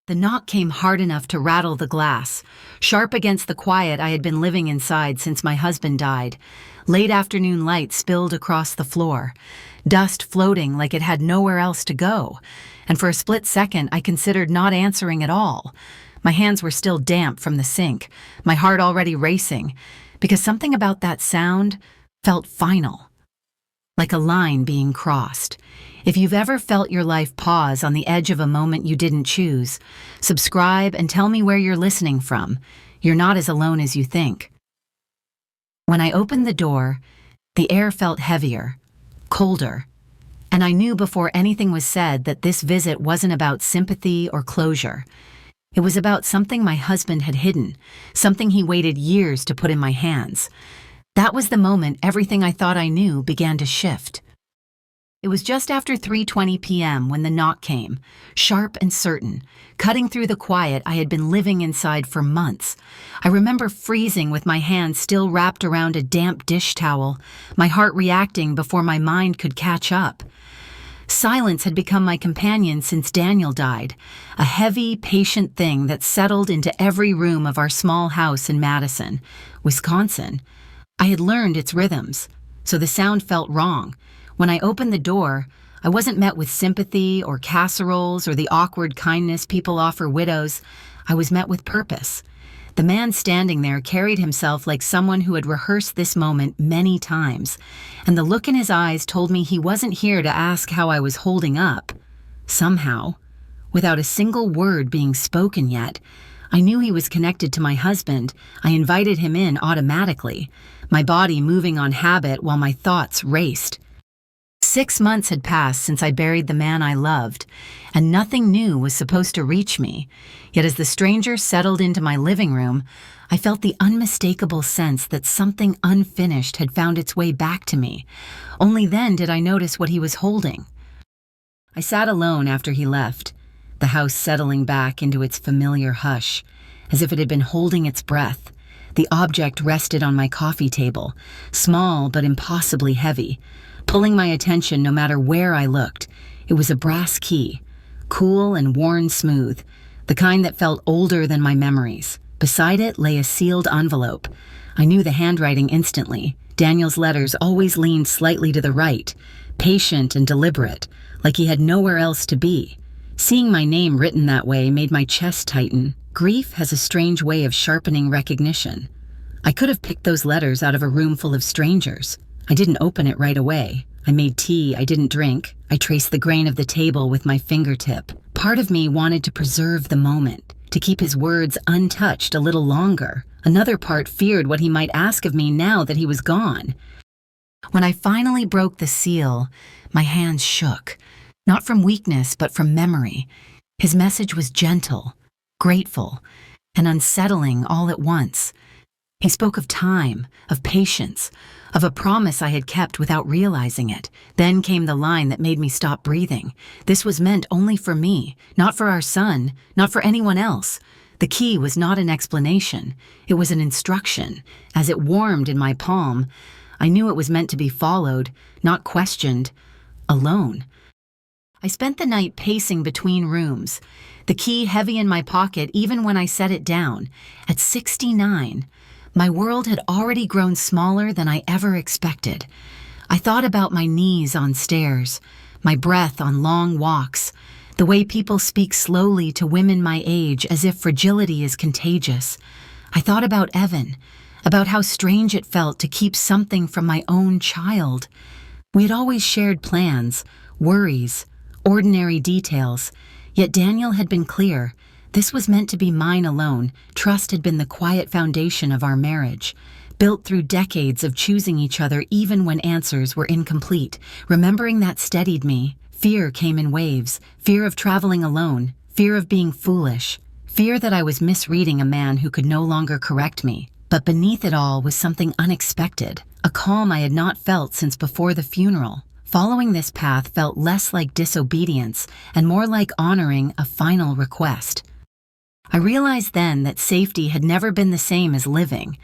The knock came hard enough to rattle the glass, sharp against the quiet I had been living inside since my husband died. Late afternoon light spilled across the floor, dust floating like it had nowhere else to go, and for a split second I considered not answering at all. My hands were still damp from the sink, my heart already racing, because something about that sound felt final, like a line being crossed. If you've ever felt your life pause on the edge of a moment you didn't choose, subscribe and tell me where you're listening from. You're not as alone as you think. When I opened the door, the air felt heavier, colder, and I knew before anything was said that this visit wasn't about sympathy or closure. It was about something my husband had hidden, something he waited years to put in my hands. That was the moment everything I thought I knew began to shift. It was just after 3:20 p.m. when the knock came, sharp and certain, cutting through the quiet I had been living inside for months. I remember freezing with my hands still wrapped around a damp dish towel, my heart reacting before my mind could catch up. Silence had become my companion since Daniel died, a heavy, patient thing that settled into every room of our small house in Madison, Wisconsin. I had learned its rhythms, so the sound felt wrong. When I opened the door, I wasn't met with sympathy or casseroles or the awkward kindness people offer widows. I was met with purpose. The man standing there carried himself like someone who had rehearsed this moment many times, and the look in his eyes told me he wasn't here to ask how I was holding up. Somehow, without a single word being spoken yet, I knew he was connected to my husband. I invited him in automatically, my body moving on habit while my thoughts raced. 6 months had passed since I buried the man I loved, and nothing new was supposed to reach me. Yet as the stranger settled into my living room, I felt the unmistakable sense that something unfinished had found its way back to me. Only then did I notice what he was holding. I sat alone after he left, the house settling back into its familiar hush, as if it had been holding its breath. The object rested on my coffee table, small but impossibly heavy, pulling my attention no matter where I looked. It was a brass key, cool and worn smooth, the kind that felt older than my memories. Beside it lay a sealed envelope. I knew the handwriting instantly. Daniel's letters always leaned slightly to the right, patient and deliberate, like he had nowhere else to be. Seeing my name written that way made my chest tighten. Grief has a strange way of sharpening recognition. I could have picked those letters out of a room full of strangers. I didn't open it right away. I made tea I didn't drink. I traced the grain of the table with my fingertip. Part of me wanted to preserve the moment, to keep his words untouched a little longer. Another part feared what he might ask of me now that he was gone. When I finally broke the seal, my hands shook, not from weakness but from memory. His message was gentle, grateful, and unsettling all at once. He spoke of time, of patience, of a promise I had kept without realizing it. Then came the line that made me stop breathing. This was meant only for me, not for our son, not for anyone else. The key was not an explanation. It was an instruction. As it warmed in my palm, I knew it was meant to be followed, not questioned, alone. I spent the night pacing between rooms, the key heavy in my pocket even when I set it down. At 69, my world had already grown smaller than I ever expected. I thought about my knees on stairs, my breath on long walks, the way people speak slowly to women my age as if fragility is contagious. I thought about Evan, about how strange it felt to keep something from my own child. We had always shared plans, worries, ordinary details, yet Daniel had been clear. This was meant to be mine alone. Trust had been the quiet foundation of our marriage, built through decades of choosing each other even when answers were incomplete. Remembering that steadied me. Fear came in waves, fear of traveling alone, fear of being foolish, fear that I was misreading a man who could no longer correct me. But beneath it all was something unexpected, a calm I had not felt since before the funeral. Following this path felt less like disobedience and more like honoring a final request. I realized then that safety had never been the same as living.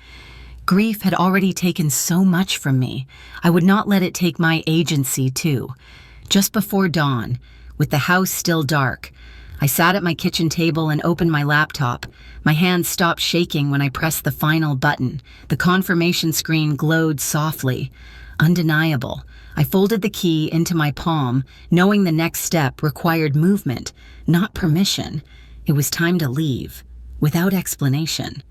Grief had already taken so much from me. I would not let it take my agency too. Just before dawn, with the house still dark, I sat at my kitchen table and opened my laptop. My hands stopped shaking when I pressed the final button. The confirmation screen glowed softly. Undeniable. I folded the key into my palm, knowing the next step required movement, not permission. It was time to leave, without explanation.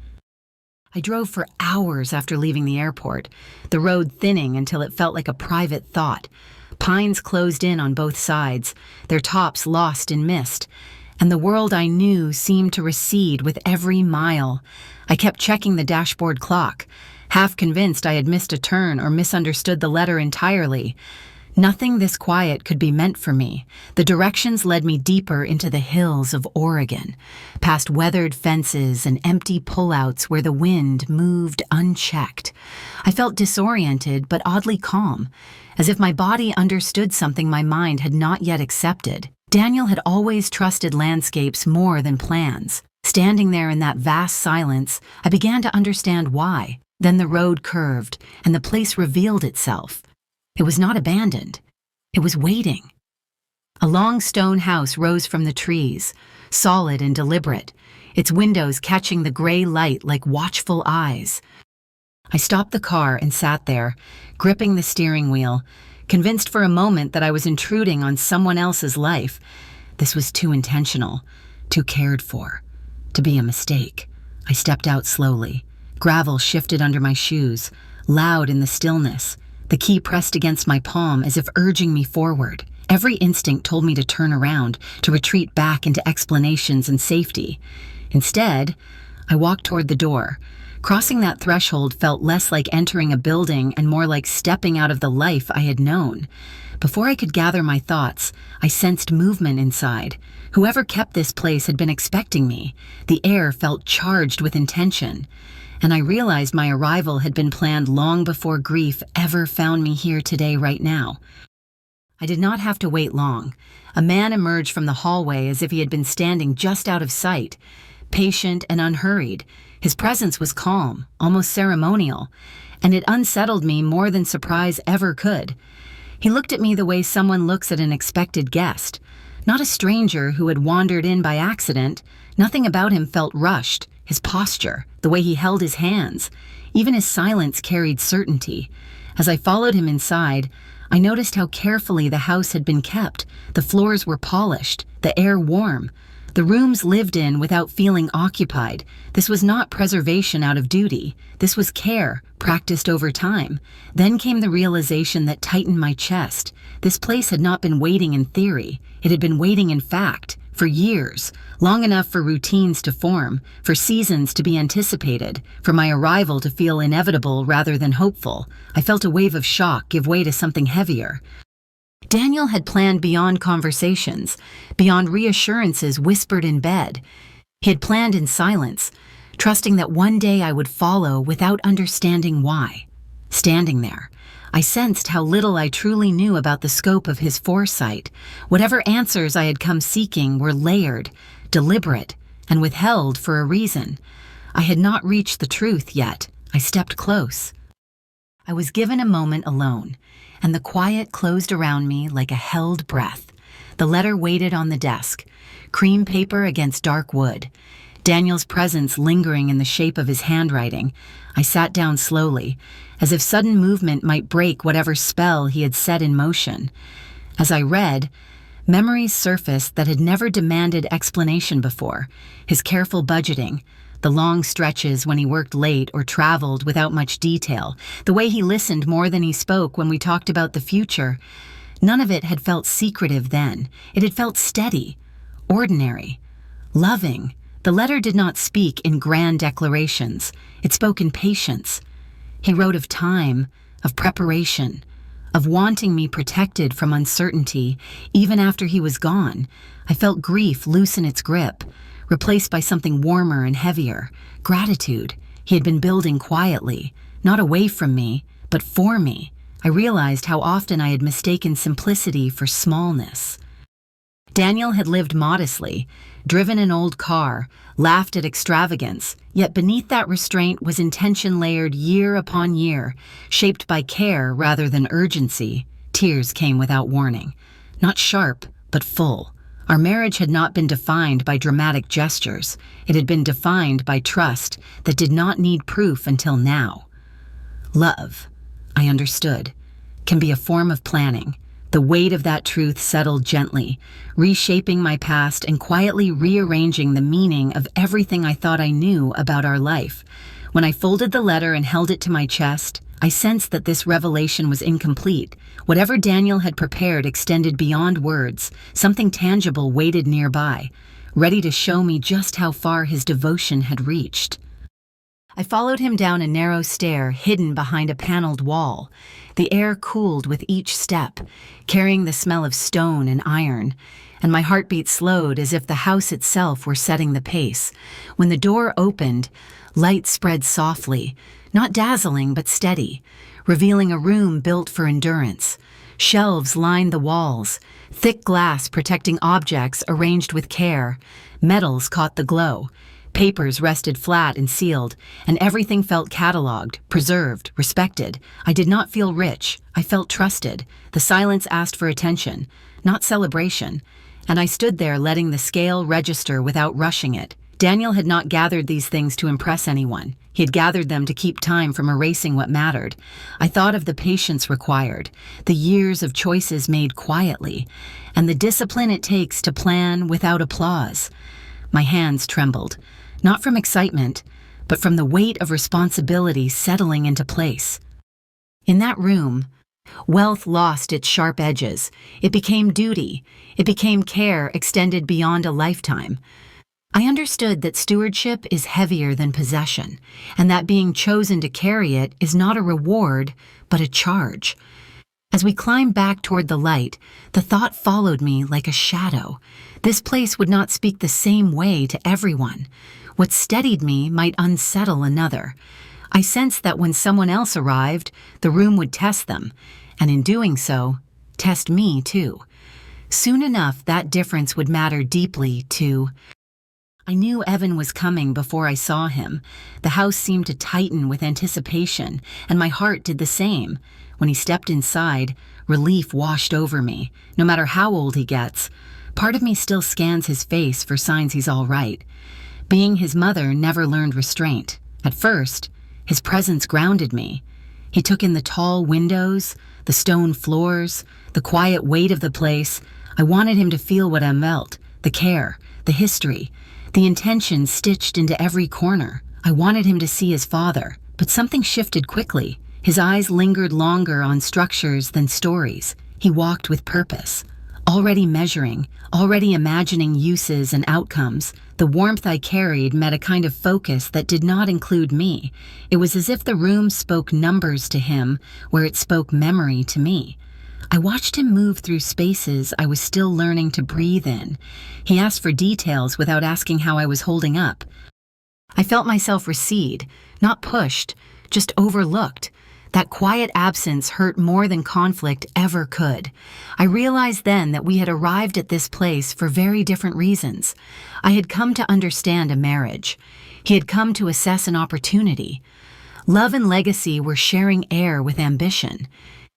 I drove for hours after leaving the airport, the road thinning until it felt like a private thought. Pines closed in on both sides, their tops lost in mist, and the world I knew seemed to recede with every mile. I kept checking the dashboard clock, half convinced I had missed a turn or misunderstood the letter entirely. Nothing this quiet could be meant for me. The directions led me deeper into the hills of Oregon, past weathered fences and empty pullouts where the wind moved unchecked. I felt disoriented but oddly calm, as if my body understood something my mind had not yet accepted. Daniel had always trusted landscapes more than plans. Standing there in that vast silence, I began to understand why. Then the road curved, and the place revealed itself. It was not abandoned. It was waiting. A long stone house rose from the trees, solid and deliberate, its windows catching the gray light like watchful eyes. I stopped the car and sat there, gripping the steering wheel, convinced for a moment that I was intruding on someone else's life. This was too intentional, too cared for, to be a mistake. I stepped out slowly. Gravel shifted under my shoes, loud in the stillness. The key pressed against my palm as if urging me forward. Every instinct told me to turn around, to retreat back into explanations and safety. Instead, I walked toward the door. Crossing that threshold felt less like entering a building and more like stepping out of the life I had known. Before I could gather my thoughts, I sensed movement inside. Whoever kept this place had been expecting me. The air felt charged with intention. And I realized my arrival had been planned long before grief ever found me here today right now. I did not have to wait long. A man emerged from the hallway as if he had been standing just out of sight, patient and unhurried. His presence was calm, almost ceremonial, and it unsettled me more than surprise ever could. He looked at me the way someone looks at an expected guest, not a stranger who had wandered in by accident. Nothing about him felt rushed. His posture, the way he held his hands, even his silence carried certainty. As I followed him inside, I noticed how carefully the house had been kept. The floors were polished, the air warm. The rooms lived in without feeling occupied. This was not preservation out of duty. This was care, practiced over time. Then came the realization that tightened my chest. This place had not been waiting in theory. It had been waiting in fact. For years, long enough for routines to form, for seasons to be anticipated, for my arrival to feel inevitable rather than hopeful. I felt a wave of shock give way to something heavier. Daniel had planned beyond conversations, beyond reassurances whispered in bed. He had planned in silence, trusting that one day I would follow without understanding why. Standing there, I sensed how little I truly knew about the scope of his foresight. Whatever answers I had come seeking were layered, deliberate, and withheld for a reason. I had not reached the truth yet. I stepped close. I was given a moment alone, and the quiet closed around me like a held breath. The letter waited on the desk, cream paper against dark wood. Daniel's presence lingering in the shape of his handwriting. I sat down slowly, as if sudden movement might break whatever spell he had set in motion. As I read, memories surfaced that had never demanded explanation before. His careful budgeting, the long stretches when he worked late or traveled without much detail, the way he listened more than he spoke when we talked about the future. None of it had felt secretive then. It had felt steady, ordinary, loving. The letter did not speak in grand declarations. It spoke in patience. He wrote of time, of preparation, of wanting me protected from uncertainty. Even after he was gone, I felt grief loosen its grip, replaced by something warmer and heavier. Gratitude. He had been building quietly, not away from me, but for me. I realized how often I had mistaken simplicity for smallness. Daniel had lived modestly, driven an old car, laughed at extravagance, yet beneath that restraint was intention layered year upon year, shaped by care rather than urgency. Tears came without warning. Not sharp, but full. Our marriage had not been defined by dramatic gestures. It had been defined by trust that did not need proof until now. Love, I understood, can be a form of planning. The weight of that truth settled gently, reshaping my past and quietly rearranging the meaning of everything I thought I knew about our life. When I folded the letter and held it to my chest, I sensed that this revelation was incomplete. Whatever Daniel had prepared extended beyond words. Something tangible waited nearby, ready to show me just how far his devotion had reached. I followed him down a narrow stair hidden behind a paneled wall. The air cooled with each step, carrying the smell of stone and iron, and my heartbeat slowed as if the house itself were setting the pace. When the door opened, light spread softly, not dazzling but steady, revealing a room built for endurance. Shelves lined the walls, thick glass protecting objects arranged with care. Metals caught the glow. Papers rested flat and sealed, and everything felt cataloged, preserved, respected. I did not feel rich. I felt trusted. The silence asked for attention, not celebration, and I stood there letting the scale register without rushing it. Daniel had not gathered these things to impress anyone. He had gathered them to keep time from erasing what mattered. I thought of the patience required, the years of choices made quietly, and the discipline it takes to plan without applause. My hands trembled. Not from excitement, but from the weight of responsibility settling into place. In that room, wealth lost its sharp edges. It became duty. It became care extended beyond a lifetime. I understood that stewardship is heavier than possession, and that being chosen to carry it is not a reward, but a charge. As we climbed back toward the light, the thought followed me like a shadow. This place would not speak the same way to everyone. What steadied me might unsettle another. I sensed that when someone else arrived, the room would test them, and in doing so, test me too. Soon enough, that difference would matter deeply too. I knew Evan was coming before I saw him. The house seemed to tighten with anticipation, and my heart did the same. When he stepped inside, relief washed over me. No matter how old he gets, part of me still scans his face for signs he's all right. Being his mother never learned restraint. At first, his presence grounded me. He took in the tall windows, the stone floors, the quiet weight of the place. I wanted him to feel what I felt, the care, the history, the intention stitched into every corner. I wanted him to see his father, but something shifted quickly. His eyes lingered longer on structures than stories. He walked with purpose, already measuring, already imagining uses and outcomes. The warmth I carried met a kind of focus that did not include me. It was as if the room spoke numbers to him, where it spoke memory to me. I watched him move through spaces I was still learning to breathe in. He asked for details without asking how I was holding up. I felt myself recede, not pushed, just overlooked. That quiet absence hurt more than conflict ever could. I realized then that we had arrived at this place for very different reasons. I had come to understand a marriage. He had come to assess an opportunity. Love and legacy were sharing air with ambition,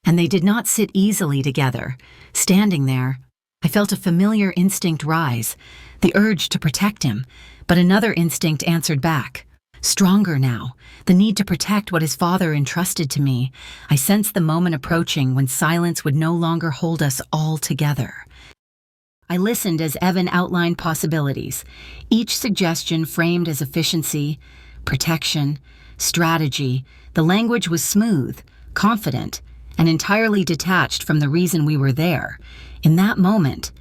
and they did not sit easily together. Standing there, I felt a familiar instinct rise, the urge to protect him, but another instinct answered back. Stronger now, the need to protect what his father entrusted to me. I sensed the moment approaching when silence would no longer hold us all together. I listened as Evan outlined possibilities, each suggestion framed as efficiency, protection, strategy. The language was smooth, confident, and entirely detached from the reason we were there. In that moment,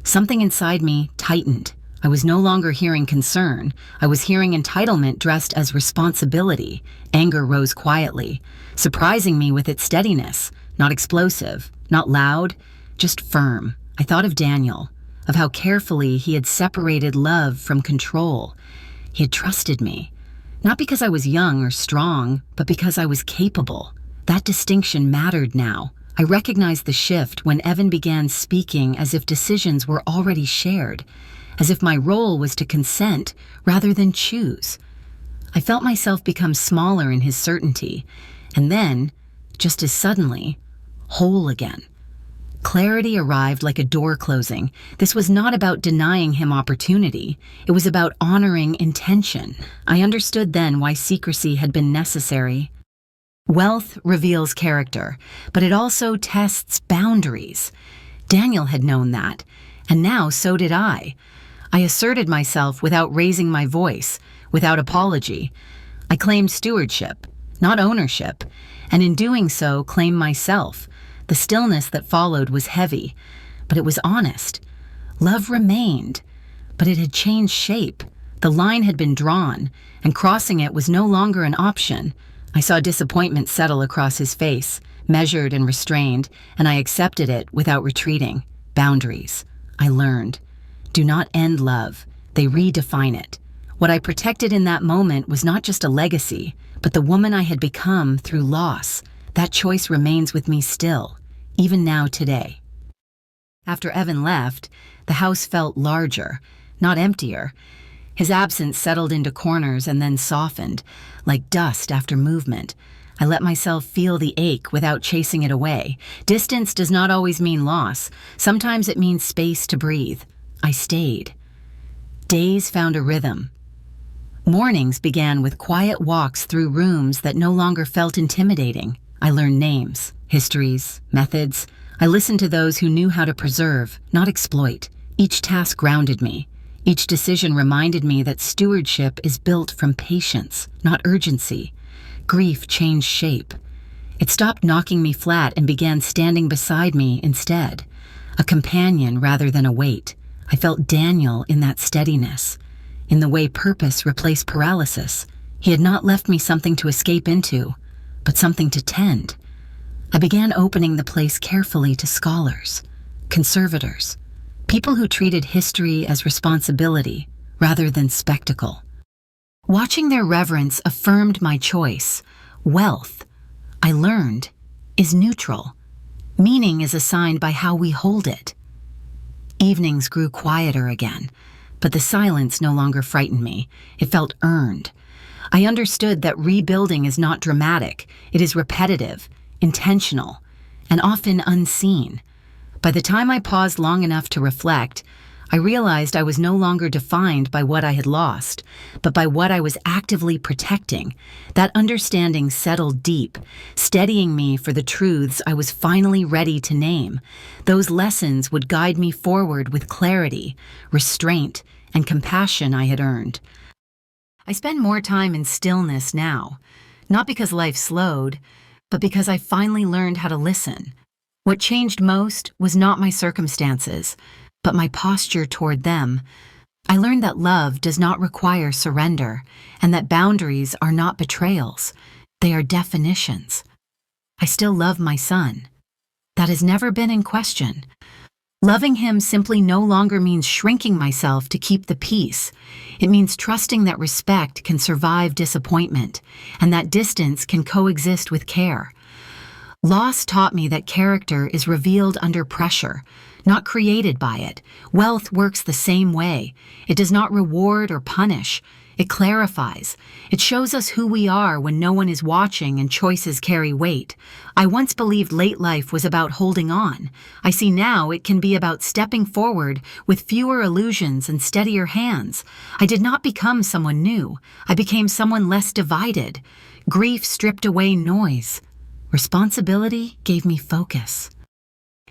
something inside me tightened. I was no longer hearing concern. I was hearing entitlement dressed as responsibility. Anger rose quietly, surprising me with its steadiness, not explosive, not loud, just firm. I thought of Daniel, of how carefully he had separated love from control. He had trusted me, not because I was young or strong, but because I was capable. That distinction mattered now. I recognized the shift when Evan began speaking as if decisions were already shared, as if my role was to consent rather than choose. I felt myself become smaller in his certainty, and then, just as suddenly, whole again. Clarity arrived like a door closing. This was not about denying him opportunity. It was about honoring intention. I understood then why secrecy had been necessary. Wealth reveals character, but it also tests boundaries. Daniel had known that, and now so did I. I asserted myself without raising my voice, without apology. I claimed stewardship, not ownership, and in doing so claimed myself. The stillness that followed was heavy, but it was honest. Love remained, but it had changed shape. The line had been drawn, and crossing it was no longer an option. I saw disappointment settle across his face, measured and restrained, and I accepted it without retreating. Boundaries. I learned. Do not end love. They redefine it. What I protected in that moment was not just a legacy, but the woman I had become through loss. That choice remains with me still, even now today. After Evan left, the house felt larger, not emptier. His absence settled into corners and then softened, like dust after movement. I let myself feel the ache without chasing it away. Distance does not always mean loss. Sometimes it means space to breathe. I stayed. Days found a rhythm. Mornings began with quiet walks through rooms that no longer felt intimidating. I learned names, histories, methods. I listened to those who knew how to preserve, not exploit. Each task grounded me. Each decision reminded me that stewardship is built from patience, not urgency. Grief changed shape. It stopped knocking me flat and began standing beside me instead, a companion rather than a weight. I felt Daniel in that steadiness, in the way purpose replaced paralysis. He had not left me something to escape into, but something to tend. I began opening the place carefully to scholars, conservators, people who treated history as responsibility rather than spectacle. Watching their reverence affirmed my choice. Wealth, I learned, is neutral. Meaning is assigned by how we hold it. Evenings grew quieter again, but the silence no longer frightened me. It felt earned. I understood that rebuilding is not dramatic. It is repetitive, intentional, and often unseen. By the time I paused long enough to reflect, I realized I was no longer defined by what I had lost, but by what I was actively protecting. That understanding settled deep, steadying me for the truths I was finally ready to name. Those lessons would guide me forward with clarity, restraint, and compassion I had earned. I spend more time in stillness now, not because life slowed, but because I finally learned how to listen. What changed most was not my circumstances, but my posture toward them. I learned that love does not require surrender, and that boundaries are not betrayals. They are definitions. I still love my son. That has never been in question. Loving him simply no longer means shrinking myself to keep the peace. It means trusting that respect can survive disappointment, and that distance can coexist with care. Loss taught me that character is revealed under pressure, not created by it. Wealth works the same way. It does not reward or punish. It clarifies. It shows us who we are when no one is watching and choices carry weight. I once believed late life was about holding on. I see now it can be about stepping forward with fewer illusions and steadier hands. I did not become someone new. I became someone less divided. Grief stripped away noise. Responsibility gave me focus.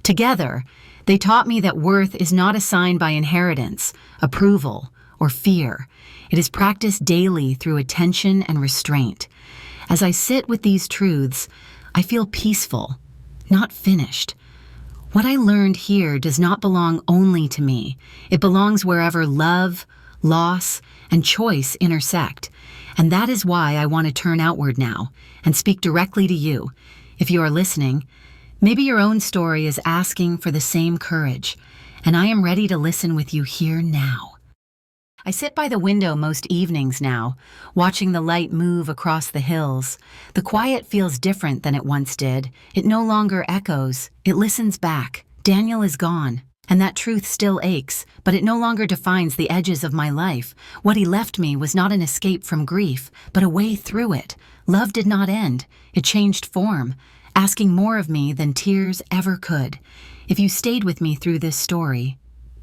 Together, they taught me that worth is not assigned by inheritance, approval, or fear. It is practiced daily through attention and restraint. As I sit with these truths, I feel peaceful, not finished. What I learned here does not belong only to me. It belongs wherever love, loss, and choice intersect. And that is why I want to turn outward now and speak directly to you. If you are listening, maybe your own story is asking for the same courage, and I am ready to listen with you here now. I sit by the window most evenings now, watching the light move across the hills. The quiet feels different than it once did. It no longer echoes. It listens back. Daniel is gone, and that truth still aches, but it no longer defines the edges of my life. What he left me was not an escape from grief, but a way through it. Love did not end. It changed form, asking more of me than tears ever could. If you stayed with me through this story,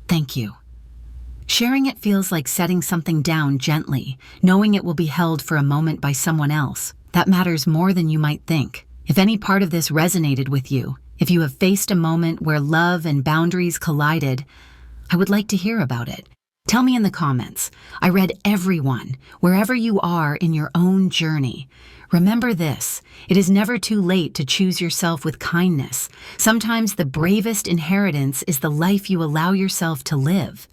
thank you. Sharing it feels like setting something down gently, knowing it will be held for a moment by someone else. That matters more than you might think. If any part of this resonated with you, if you have faced a moment where love and boundaries collided, I would like to hear about it. Tell me in the comments. I read everyone, wherever you are in your own journey. Remember this, it is never too late to choose yourself with kindness. Sometimes the bravest inheritance is the life you allow yourself to live.